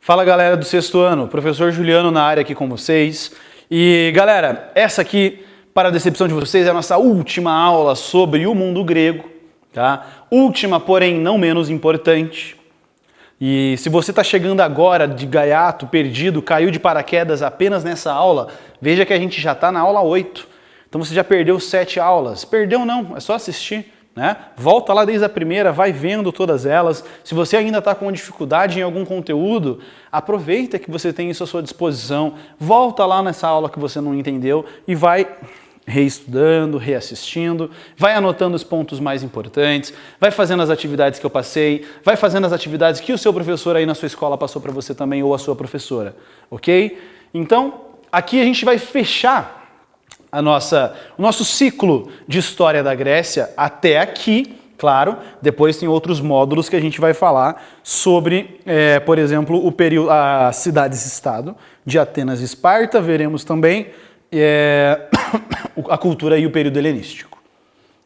Fala galera do sexto ano, professor Juliano na área aqui com vocês. E galera, essa aqui, para a decepção de vocês, é a nossa última aula sobre o mundo grego, tá? Última, porém não menos importante. E se você está chegando agora de gaiato, perdido, caiu de paraquedas apenas nessa aula, veja que a gente já está na aula 8. Então você já perdeu 7 aulas. Perdeu não, é só assistir. Né? Volta lá desde a primeira, vai vendo todas elas. Se você ainda está com dificuldade em algum conteúdo, aproveita que você tem isso à sua disposição, volta lá nessa aula que você não entendeu e vai reestudando, reassistindo, vai anotando os pontos mais importantes, vai fazendo as atividades que eu passei, vai fazendo as atividades que o seu professor aí na sua escola passou para você também, ou a sua professora, ok? Então, aqui a gente vai fechar o nosso ciclo de história da Grécia até aqui, claro. Depois tem outros módulos que a gente vai falar sobre, por exemplo, o período, as cidades-estado de Atenas e Esparta. Veremos também a cultura e o período helenístico,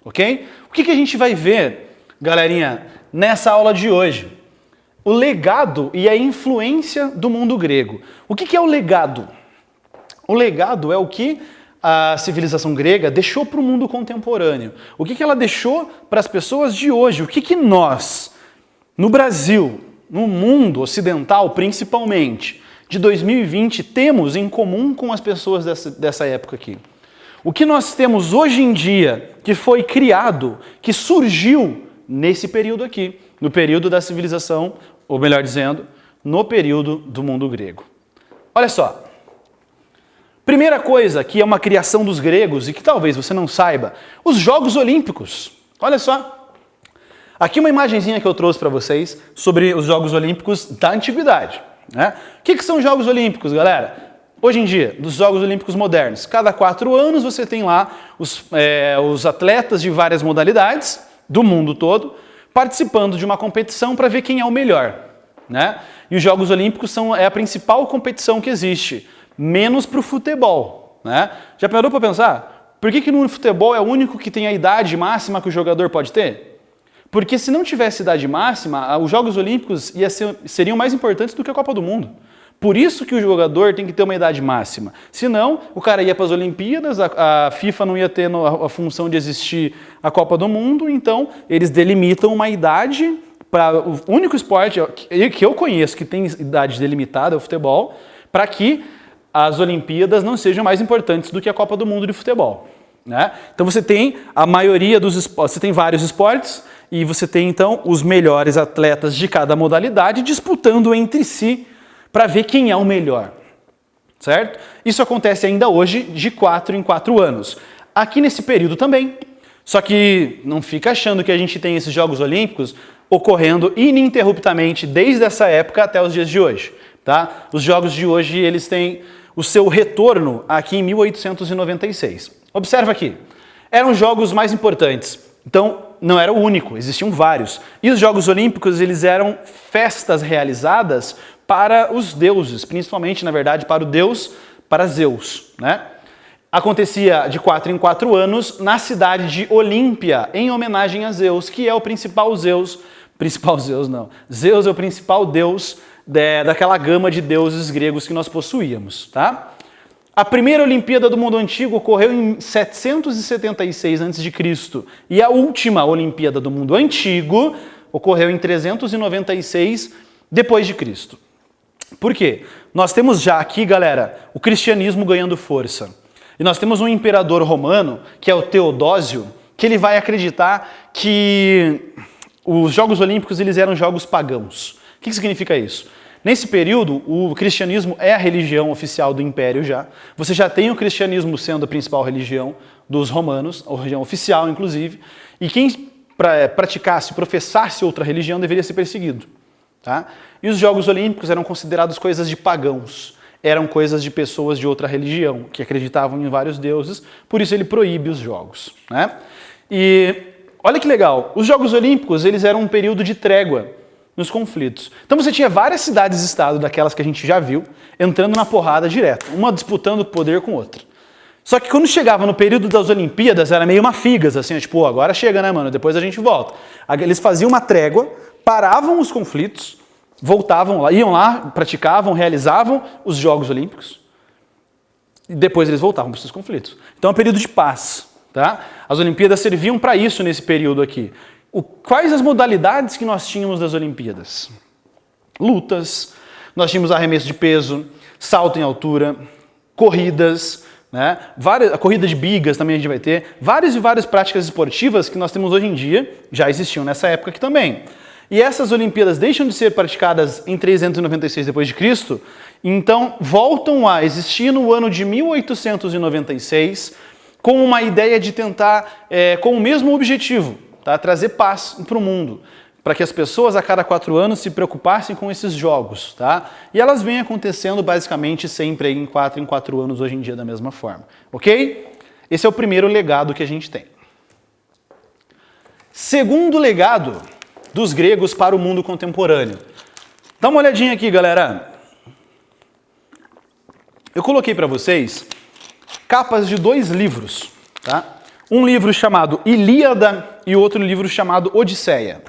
ok? O que a gente vai ver, galerinha, nessa aula de hoje? O legado e a influência do mundo grego. O que é o legado? O legado é o que a civilização grega deixou para o mundo contemporâneo. O que ela deixou para as pessoas de hoje? O que nós, no Brasil, no mundo ocidental principalmente, de 2020, temos em comum com as pessoas dessa época aqui? O que nós temos hoje em dia, que foi criado, que surgiu nesse período aqui, no período da civilização, ou melhor dizendo, no período do mundo grego. Olha só. Primeira coisa que é uma criação dos gregos e que talvez você não saiba, os Jogos Olímpicos. Olha só, aqui uma imagenzinha que eu trouxe para vocês sobre os Jogos Olímpicos da Antiguidade. Né? O que são os Jogos Olímpicos, galera? Hoje em dia, dos Jogos Olímpicos modernos, cada 4 anos você tem lá os atletas de várias modalidades do mundo todo participando de uma competição para ver quem é o melhor. Né? E os Jogos Olímpicos é a principal competição que existe. Menos para o futebol, né? Já parou para pensar? Por que no futebol é o único que tem a idade máxima que o jogador pode ter? Porque se não tivesse idade máxima, os Jogos Olímpicos seriam mais importantes do que a Copa do Mundo. Por isso que o jogador tem que ter uma idade máxima. Senão, o cara ia para as Olimpíadas, a FIFA não ia ter a função de existir a Copa do Mundo, então eles delimitam uma idade para o único esporte que eu conheço que tem idade delimitada, é o futebol, para que as Olimpíadas não sejam mais importantes do que a Copa do Mundo de futebol. Né? Então você tem a maioria dos esportes, você tem vários esportes e você tem então os melhores atletas de cada modalidade disputando entre si para ver quem é o melhor. Certo? Isso acontece ainda hoje de 4 em 4 anos. Aqui nesse período também. Só que não fica achando que a gente tem esses Jogos Olímpicos ocorrendo ininterruptamente desde essa época até os dias de hoje. Tá? Os Jogos de hoje eles têm o seu retorno aqui em 1896. Observa aqui, eram os jogos mais importantes, então não era o único, existiam vários. E os Jogos Olímpicos eles eram festas realizadas para os deuses, principalmente, na verdade, para Zeus. Né? Acontecia de 4 em 4 anos na cidade de Olímpia, em homenagem a Zeus, que é o principal Zeus. Zeus é o principal deus daquela gama de deuses gregos que nós possuíamos, tá? A primeira Olimpíada do mundo antigo ocorreu em 776 a.C. e a última Olimpíada do mundo antigo ocorreu em 396 depois de Cristo. Por quê? Nós temos já aqui, galera, o cristianismo ganhando força. E nós temos um imperador romano, que é o Teodósio, que ele vai acreditar que os Jogos Olímpicos eles eram jogos pagãos. O que significa isso? Nesse período, o cristianismo é a religião oficial do império já. Você já tem o cristianismo sendo a principal religião dos romanos, a religião oficial, inclusive. E quem praticasse, professasse outra religião deveria ser perseguido. Tá? E os Jogos Olímpicos eram considerados coisas de pagãos. Eram coisas de pessoas de outra religião, que acreditavam em vários deuses. Por isso ele proíbe os jogos. Né? E olha que legal, os Jogos Olímpicos eles eram um período de trégua nos conflitos. Então você tinha várias cidades-estado, daquelas que a gente já viu, entrando na porrada direto, uma disputando o poder com outra. Só que quando chegava no período das Olimpíadas, era meio uma figas, assim, tipo, agora chega, né, mano, depois a gente volta. Eles faziam uma trégua, paravam os conflitos, voltavam lá, iam lá, praticavam, realizavam os Jogos Olímpicos e depois eles voltavam para os seus conflitos. Então é um período de paz. Tá? As Olimpíadas serviam para isso nesse período aqui. Quais as modalidades que nós tínhamos das Olimpíadas? Lutas, nós tínhamos arremesso de peso, salto em altura, corridas, né? A corrida de bigas também a gente vai ter. Várias e várias práticas esportivas que nós temos hoje em dia já existiam nessa época aqui também. E essas Olimpíadas deixam de ser praticadas em 396 d.C., então voltam a existir no ano de 1896 com uma ideia de tentar, com o mesmo objetivo, tá? Trazer paz para o mundo, para que as pessoas a cada 4 anos se preocupassem com esses jogos. Tá? E elas vêm acontecendo basicamente sempre em 4 anos hoje em dia da mesma forma. Ok? Esse é o primeiro legado que a gente tem. Segundo legado dos gregos para o mundo contemporâneo. Dá uma olhadinha aqui, galera. Eu coloquei para vocês capas de 2 livros. Tá? Um livro chamado Ilíada e outro livro chamado Odisseia.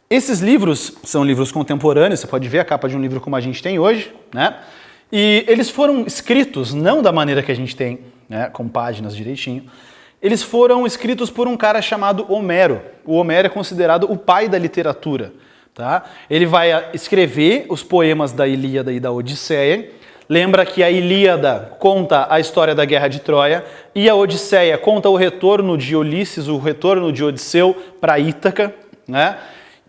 Esses livros são livros contemporâneos, você pode ver a capa de um livro como a gente tem hoje, né? E eles foram escritos, não da maneira que a gente tem, né, com páginas direitinho, eles foram escritos por um cara chamado Homero. O Homero é considerado o pai da literatura. Tá? Ele vai escrever os poemas da Ilíada e da Odisseia. Lembra que a Ilíada conta a história da Guerra de Troia e a Odisseia conta o retorno de Ulisses, o retorno de Odisseu para Ítaca. Né?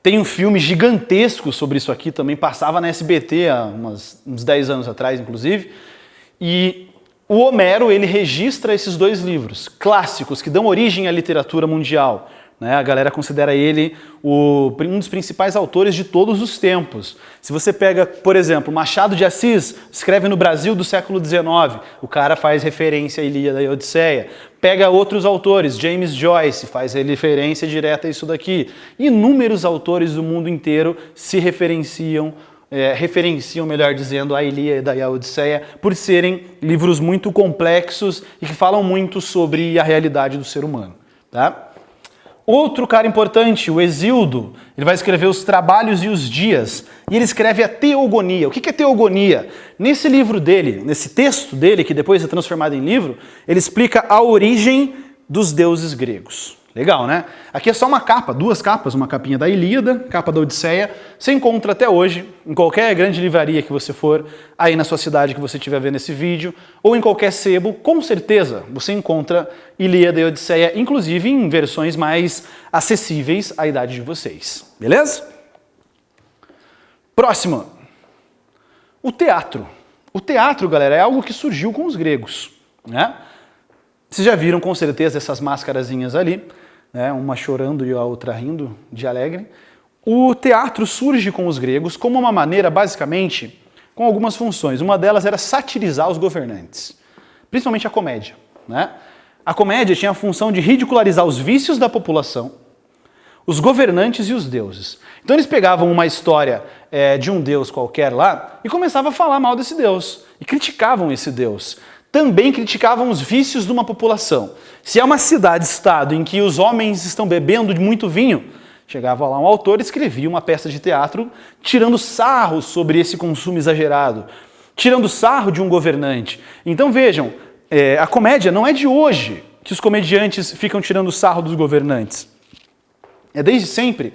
Tem um filme gigantesco sobre isso aqui, também passava na SBT há uns 10 anos atrás, inclusive. E o Homero, ele registra esses 2 livros clássicos que dão origem à literatura mundial. Né? A galera considera ele um dos principais autores de todos os tempos. Se você pega, por exemplo, Machado de Assis, escreve no Brasil do século XIX, o cara faz referência à Ilíada e à Odisseia. Pega outros autores, James Joyce faz referência direta a isso daqui. Inúmeros autores do mundo inteiro se referenciam, melhor dizendo, a Ilíada e a Odisseia, por serem livros muito complexos e que falam muito sobre a realidade do ser humano. Tá? Outro cara importante, o Hesíodo, ele vai escrever os Trabalhos e os Dias, e ele escreve a Teogonia. O que é Teogonia? Nesse livro dele, nesse texto dele, que depois é transformado em livro, ele explica a origem dos deuses gregos. Legal, né? Aqui é só uma capa, 2 capas, uma capinha da Ilíada, capa da Odisseia. Você encontra até hoje, em qualquer grande livraria que você for, aí na sua cidade que você estiver vendo esse vídeo, ou em qualquer sebo, com certeza você encontra Ilíada e Odisseia, inclusive em versões mais acessíveis à idade de vocês. Beleza? Próximo. O teatro. O teatro, galera, é algo que surgiu com os gregos, né? Vocês já viram com certeza essas máscarazinhas ali, né? Uma chorando e a outra rindo de alegre. O teatro surge com os gregos como uma maneira, basicamente, com algumas funções. Uma delas era satirizar os governantes, principalmente a comédia. Né? A comédia tinha a função de ridicularizar os vícios da população, os governantes e os deuses. Então eles pegavam uma história de um deus qualquer lá e começavam a falar mal desse deus, e criticavam esse deus. Também criticavam os vícios de uma população. Se é uma cidade-estado em que os homens estão bebendo muito vinho, chegava lá um autor e escrevia uma peça de teatro tirando sarro sobre esse consumo exagerado, tirando sarro de um governante. Então vejam, a comédia não é de hoje que os comediantes ficam tirando sarro dos governantes. É desde sempre.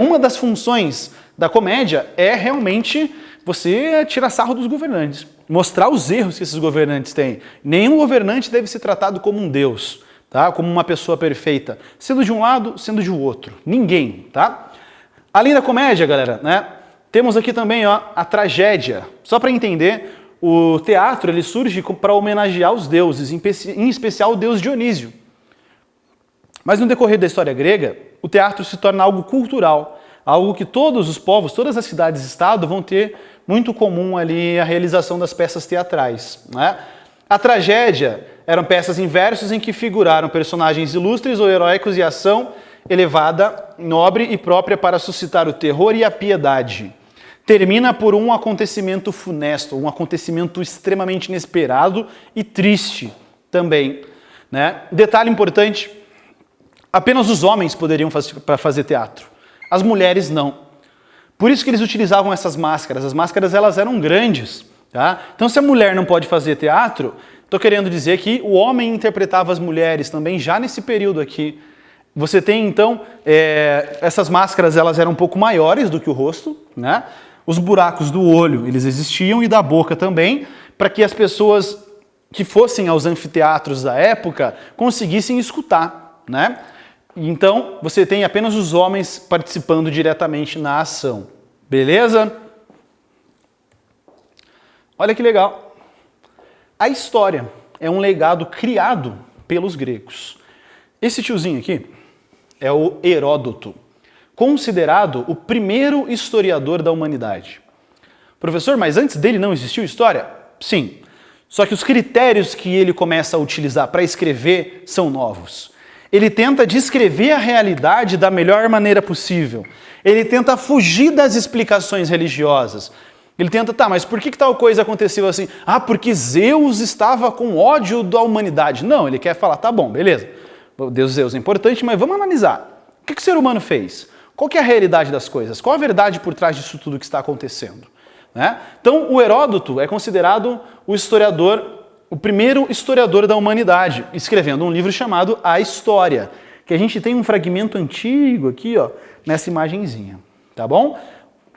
Uma das funções da comédia é realmente você tirar sarro dos governantes, mostrar os erros que esses governantes têm. Nenhum governante deve ser tratado como um deus, tá? Como uma pessoa perfeita, sendo de um lado, sendo de outro. Ninguém, tá? Além da comédia, galera, né? Temos aqui também a tragédia. Só para entender, o teatro ele surge para homenagear os deuses, em especial o deus Dionísio. Mas no decorrer da história grega, o teatro se torna algo cultural, algo que todos os povos, todas as cidades-estado vão ter muito comum ali a realização das peças teatrais. Né? A tragédia eram peças em versos em que figuraram personagens ilustres ou heróicos e ação elevada, nobre e própria para suscitar o terror e a piedade. Termina por um acontecimento funesto, um acontecimento extremamente inesperado e triste também. Né? Detalhe importante, apenas os homens poderiam fazer teatro. As mulheres não. Por isso que eles utilizavam essas máscaras. As máscaras elas eram grandes. Tá? Então se a mulher não pode fazer teatro, estou querendo dizer que o homem interpretava as mulheres também já nesse período aqui. Você tem então, essas máscaras elas eram um pouco maiores do que o rosto, né? Os buracos do olho eles existiam e da boca também, para que as pessoas que fossem aos anfiteatros da época conseguissem escutar, né? Então você tem apenas os homens participando diretamente na ação, beleza? Olha que legal. A história é um legado criado pelos gregos. Esse tiozinho aqui é o Heródoto, considerado o primeiro historiador da humanidade. Professor, mas antes dele não existiu história? Sim. Só que os critérios que ele começa a utilizar para escrever são novos. Ele tenta descrever a realidade da melhor maneira possível. Ele tenta fugir das explicações religiosas. Ele tenta, tá, mas por que tal coisa aconteceu assim? Ah, porque Zeus estava com ódio da humanidade. Não, ele quer falar, tá bom, beleza. Zeus é importante, mas vamos analisar. O que o ser humano fez? Qual que é a realidade das coisas? Qual a verdade por trás disso tudo que está acontecendo? Né? Então, o Heródoto é considerado o primeiro historiador da humanidade, escrevendo um livro chamado A História, que a gente tem um fragmento antigo aqui, ó, nessa imagenzinha, tá bom?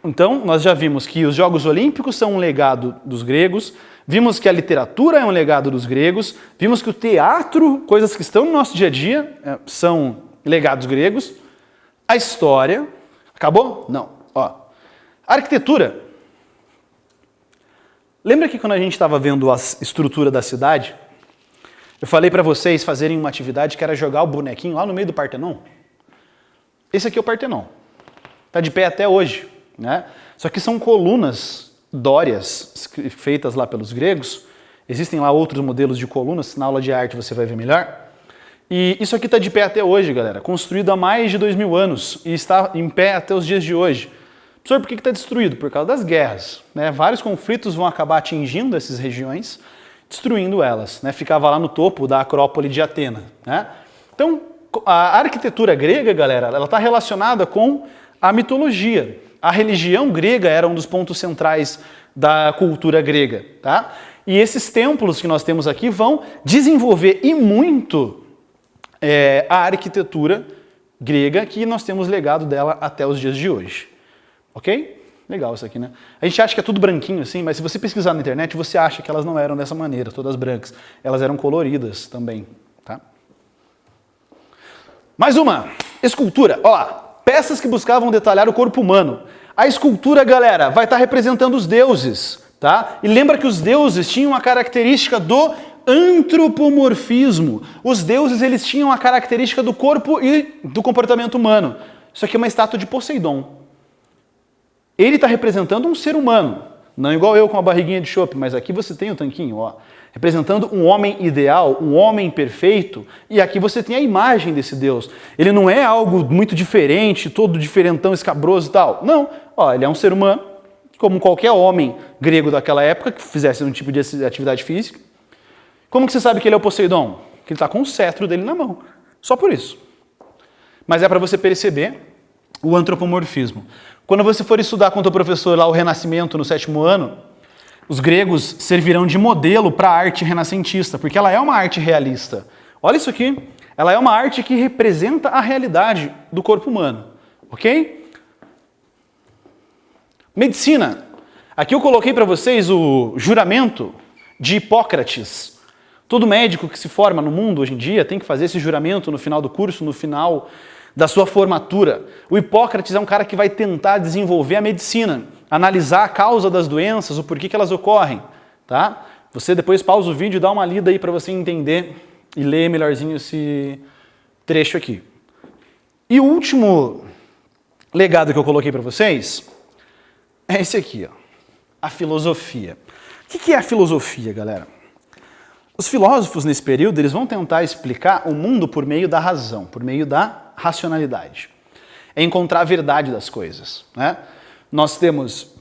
Então, nós já vimos que os Jogos Olímpicos são um legado dos gregos, vimos que a literatura é um legado dos gregos, vimos que o teatro, coisas que estão no nosso dia a dia, são legados gregos. A história, acabou? Não. Ó. A arquitetura. Lembra que quando a gente estava vendo a estrutura da cidade, eu falei para vocês fazerem uma atividade que era jogar o bonequinho lá no meio do Partenon? Esse aqui é o Partenon. Está de pé até hoje, né? Só que são colunas dórias feitas lá pelos gregos. Existem lá outros modelos de colunas, na aula de arte você vai ver melhor. E isso aqui está de pé até hoje, galera, construído há mais de 2000 anos e está em pé até os dias de hoje. Professor, por que está destruído? Por causa das guerras, né? Vários conflitos vão acabar atingindo essas regiões, destruindo elas, né? Ficava lá no topo da Acrópole de Atena, né? Então, a arquitetura grega, galera, ela está relacionada com a mitologia. A religião grega era um dos pontos centrais da cultura grega, tá? E esses templos que nós temos aqui vão desenvolver e muito a arquitetura grega, que nós temos legado dela até os dias de hoje. Ok? Legal isso aqui, né? A gente acha que é tudo branquinho assim, mas se você pesquisar na internet, você acha que elas não eram dessa maneira, todas brancas. Elas eram coloridas também, tá? Mais uma. Escultura. Olha lá. Peças que buscavam detalhar o corpo humano. A escultura, galera, vai estar representando os deuses, tá? E lembra que os deuses tinham a característica do antropomorfismo. Os deuses, eles tinham a característica do corpo e do comportamento humano. Isso aqui é uma estátua de Poseidon. Ele está representando um ser humano, não igual eu com a barriguinha de chope, mas aqui você tem o tanquinho, ó, representando um homem ideal, um homem perfeito, e aqui você tem a imagem desse Deus. Ele não é algo muito diferente, todo diferentão, escabroso e tal. Não, ó, ele é um ser humano, como qualquer homem grego daquela época que fizesse um tipo de atividade física. Como que você sabe que ele é o Poseidon? Que ele está com o cetro dele na mão. Só por isso. Mas é para você perceber o antropomorfismo. Quando você for estudar com o teu professor lá o Renascimento no 7º ano, os gregos servirão de modelo para a arte renascentista, porque ela é uma arte realista. Olha isso aqui. Ela é uma arte que representa a realidade do corpo humano. Ok? Medicina. Aqui eu coloquei para vocês o juramento de Hipócrates. Todo médico que se forma no mundo hoje em dia tem que fazer esse juramento no final do curso, no final da sua formatura. O Hipócrates é um cara que vai tentar desenvolver a medicina, analisar a causa das doenças, o porquê que elas ocorrem, tá? Você depois pausa o vídeo e dá uma lida aí para você entender e ler melhorzinho esse trecho aqui. E o último legado que eu coloquei para vocês é esse aqui, ó, a filosofia. O que é a filosofia, galera? Os filósofos, nesse período, eles vão tentar explicar o mundo por meio da razão, por meio da racionalidade. É encontrar a verdade das coisas, né? Nós temos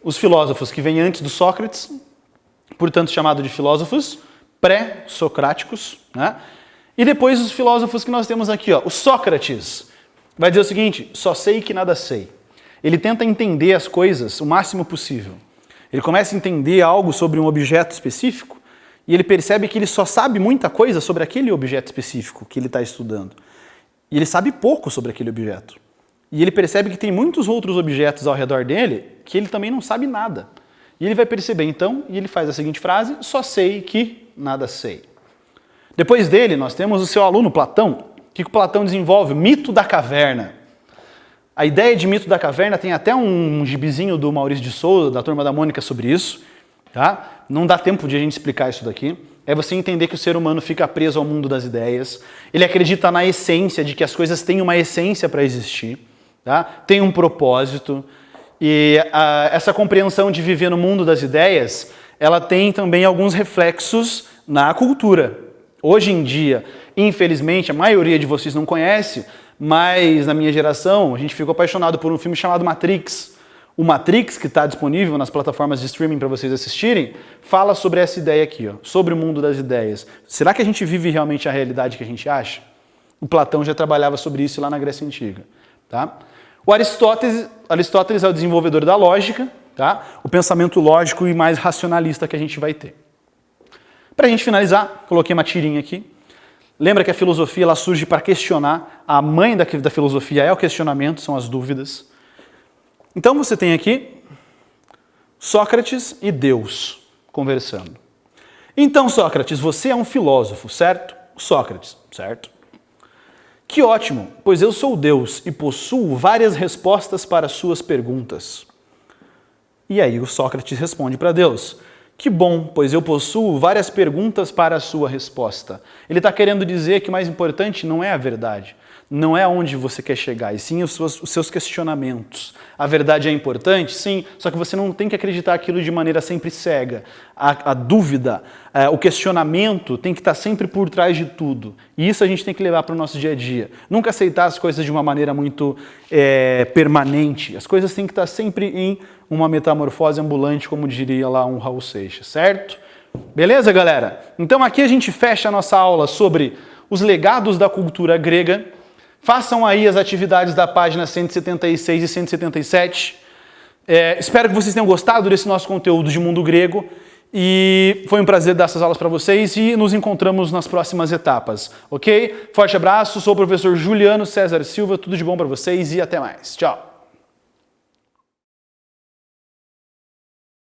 os filósofos que vêm antes do Sócrates, portanto chamado de filósofos pré-socráticos, né? E depois os filósofos que nós temos aqui, ó, o Sócrates vai dizer o seguinte: só sei que nada sei. Ele tenta entender as coisas o máximo possível. Ele começa a entender algo sobre um objeto específico e ele percebe que ele só sabe muita coisa sobre aquele objeto específico que ele está estudando. E ele sabe pouco sobre aquele objeto. E ele percebe que tem muitos outros objetos ao redor dele que ele também não sabe nada. E ele vai perceber então, e ele faz a seguinte frase: só sei que nada sei. Depois dele, nós temos o seu aluno Platão. O que o Platão desenvolve? O mito da caverna. A ideia de mito da caverna tem até um gibizinho do Maurício de Souza, da Turma da Mônica, sobre isso. Tá? Não dá tempo de a gente explicar isso daqui. É você entender que o ser humano fica preso ao mundo das ideias. Ele acredita na essência, de que as coisas têm uma essência para existir. Tá? Tem um propósito. E essa compreensão de viver no mundo das ideias, ela tem também alguns reflexos na cultura. Hoje em dia, infelizmente, a maioria de vocês não conhece, mas na minha geração, a gente ficou apaixonado por um filme chamado Matrix. O Matrix, que está disponível nas plataformas de streaming para vocês assistirem, fala sobre essa ideia aqui, ó, sobre o mundo das ideias. Será que a gente vive realmente a realidade que a gente acha? O Platão já trabalhava sobre isso lá na Grécia Antiga. Tá? O Aristóteles é o desenvolvedor da lógica, tá? O pensamento lógico e mais racionalista que a gente vai ter. Para a gente finalizar, coloquei uma tirinha aqui. Lembra que a filosofia ela surge para questionar. A mãe da filosofia é o questionamento, são as dúvidas. Então você tem aqui Sócrates e Deus conversando. Então, Sócrates, você é um filósofo, certo? Sócrates, certo? Que ótimo, pois eu sou Deus e possuo várias respostas para suas perguntas. E aí o Sócrates responde para Deus: que bom, pois eu possuo várias perguntas para a sua resposta. Ele está querendo dizer que o mais importante não é a verdade, não é aonde você quer chegar, e sim os seus questionamentos. A verdade é importante? Sim, só que você não tem que acreditar aquilo de maneira sempre cega. A dúvida, o questionamento tem que estar sempre por trás de tudo. E isso a gente tem que levar para o nosso dia a dia. Nunca aceitar as coisas de uma maneira muito permanente. As coisas têm que estar sempre em uma metamorfose ambulante, como diria lá um Raul Seixas, certo? Beleza, galera? Então aqui a gente fecha a nossa aula sobre os legados da cultura grega. Façam aí as atividades da página 176 e 177. Espero que vocês tenham gostado desse nosso conteúdo de mundo grego. E foi um prazer dar essas aulas para vocês e nos encontramos nas próximas etapas, ok? Forte abraço, sou o professor Juliano César Silva, tudo de bom para vocês e até mais. Tchau!